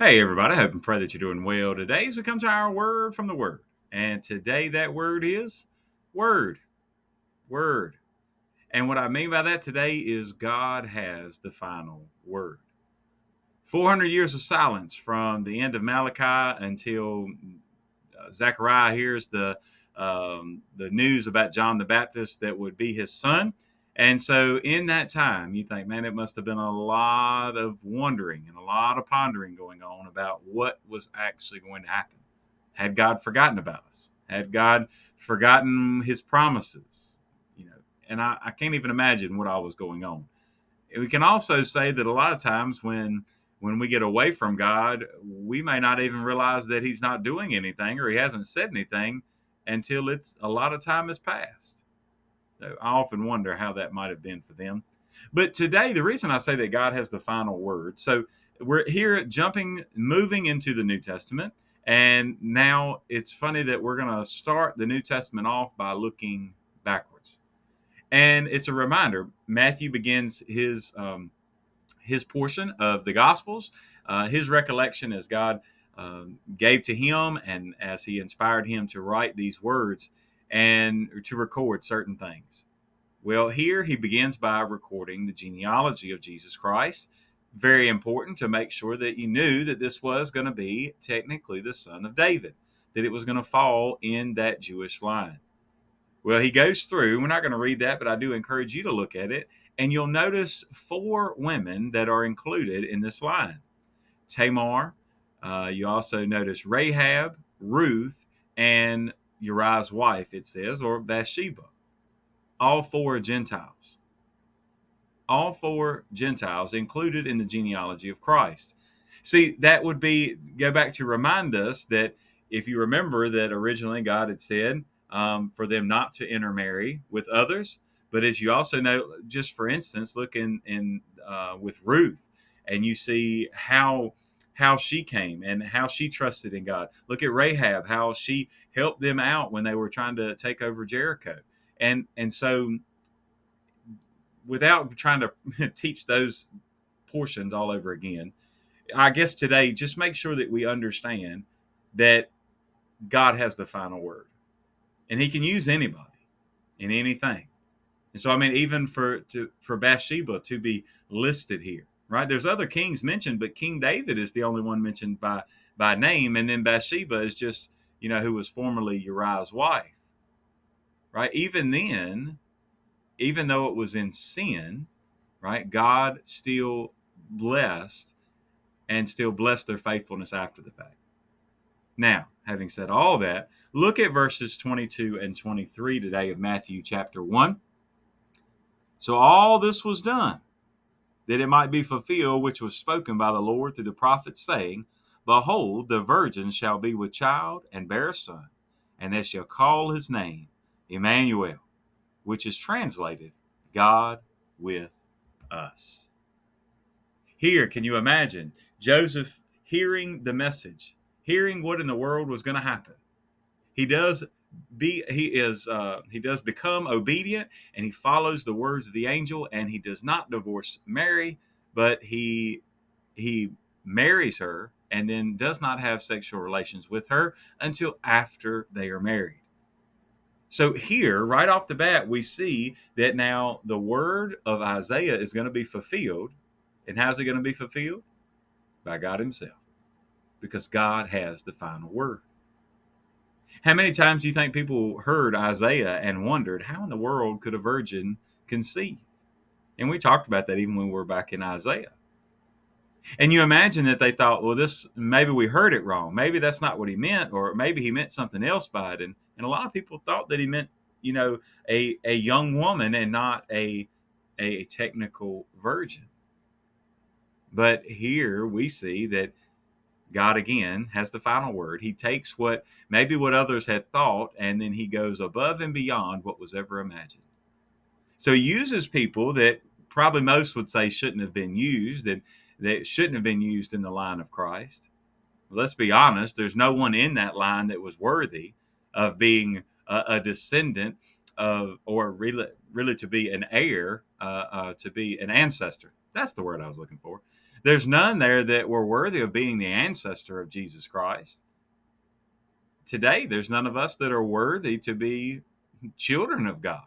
Hey, everybody. I hope and pray that you're doing well today as we come to our word from the Word. And today, that word is word. Word. And what I mean by that today is God has the final word. 400 years of silence from the end of Malachi until Zechariah hears the news about John the Baptist that would be his son. And so, in that time, you think, man, it must have been a lot of wondering and a lot of pondering going on about what was actually going to happen. Had God forgotten about us? Had God forgotten His promises? You know, and I can't even imagine what all was going on. We can also say that a lot of times when we get away from God, we may not even realize that He's not doing anything or He hasn't said anything until it's a lot of time has passed. So I often wonder how that might have been for them. But today, the reason I say that God has the final word, so we're here moving into the New Testament. And now it's funny that we're going to start the New Testament off by looking backwards. And it's a reminder. Matthew begins his portion of the Gospels, his recollection as God gave to him and as he inspired him to write these words and to record certain things. Well, here he begins by recording the genealogy of Jesus Christ. Very important to make sure that you knew that this was going to be technically the son of David, that it was going to fall in that Jewish line. Well, he goes through, we're not going to read that, but I do encourage you to look at it. And you'll notice four women that are included in this line: Tamar, you also notice Rahab, Ruth, and Uriah's wife, it says, or Bathsheba. All four are Gentiles. All four Gentiles included in the genealogy of Christ. See, that would go back to remind us that if you remember that originally God had said for them not to intermarry with others, but as you also know, just for instance, look in with Ruth, and you see how she came and how she trusted in God. Look at Rahab, how she helped them out when they were trying to take over Jericho, and so without trying to teach those portions all over again, I guess today just make sure that we understand that God has the final word, and He can use anybody in anything. And so, I mean, even for Bathsheba to be listed here, right? There's other kings mentioned, but King David is the only one mentioned by name, and then Bathsheba is just who was formerly Uriah's wife, right? Even then, even though it was in sin, right? God still blessed and still blessed their faithfulness after the fact. Now, having said all that, look at verses 22 and 23 today of Matthew chapter 1. So all this was done that it might be fulfilled which was spoken by the Lord through the prophets, saying, Behold, the virgin shall be with child and bear a son, and they shall call his name Emmanuel, which is translated God with us. Here, can you imagine Joseph hearing the message, hearing what in the world was going to happen? He does he does become obedient, and he follows the words of the angel, and he does not divorce Mary, but he marries her and then does not have sexual relations with her until after they are married. So here, right off the bat, we see that now the word of Isaiah is going to be fulfilled. And how's it going to be fulfilled? By God Himself, because God has the final word. How many times do you think people heard Isaiah and wondered, how in the world could a virgin conceive? And we talked about that even when we were back in Isaiah. And you imagine that they thought, well, this maybe we heard it wrong. Maybe that's not what he meant, or maybe he meant something else by it. And a lot of people thought that he meant, a young woman and not a technical virgin. But here we see that God again has the final word. He takes what others had thought, and then he goes above and beyond what was ever imagined. So he uses people that probably most would say shouldn't have been used, and that shouldn't have been used in the line of Christ. Let's be honest, there's no one in that line that was worthy of being a descendant of, or really to be an heir, to be an ancestor. That's the word I was looking for. There's none there that were worthy of being the ancestor of Jesus Christ. Today, there's none of us that are worthy to be children of God.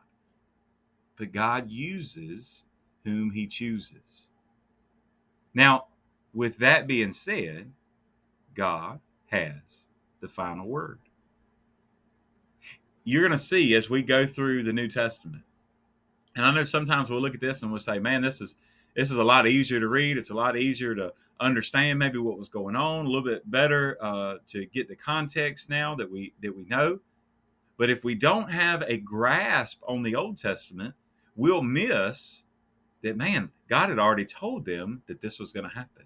But God uses whom he chooses. Now, with that being said, God has the final word. You're going to see as we go through the New Testament. And I know sometimes we'll look at this and we'll say, man, this is a lot easier to read. It's a lot easier to understand maybe what was going on, a little bit better to get the context now that we know. But if we don't have a grasp on the Old Testament, we'll miss that, man, God had already told them that this was going to happen.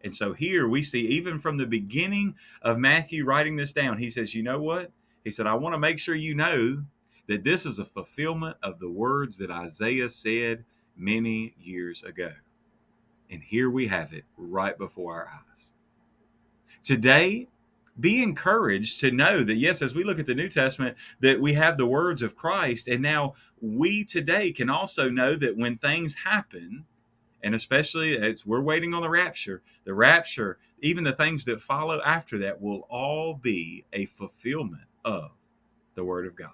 And so here we see, even from the beginning of Matthew writing this down, he says, you know what? He said, I want to make sure you know that this is a fulfillment of the words that Isaiah said many years ago. And here we have it right before our eyes. Today, be encouraged to know that, yes, as we look at the New Testament, that we have the words of Christ. And now we today can also know that when things happen, and especially as we're waiting on the rapture, even the things that follow after that will all be a fulfillment of the Word of God.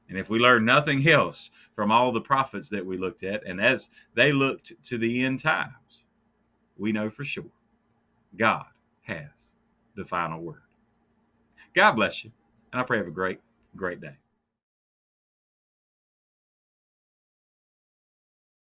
And if we learn nothing else from all the prophets that we looked at, and as they looked to the end times, we know for sure God has the final word. God bless you, and I pray you have a great, great day.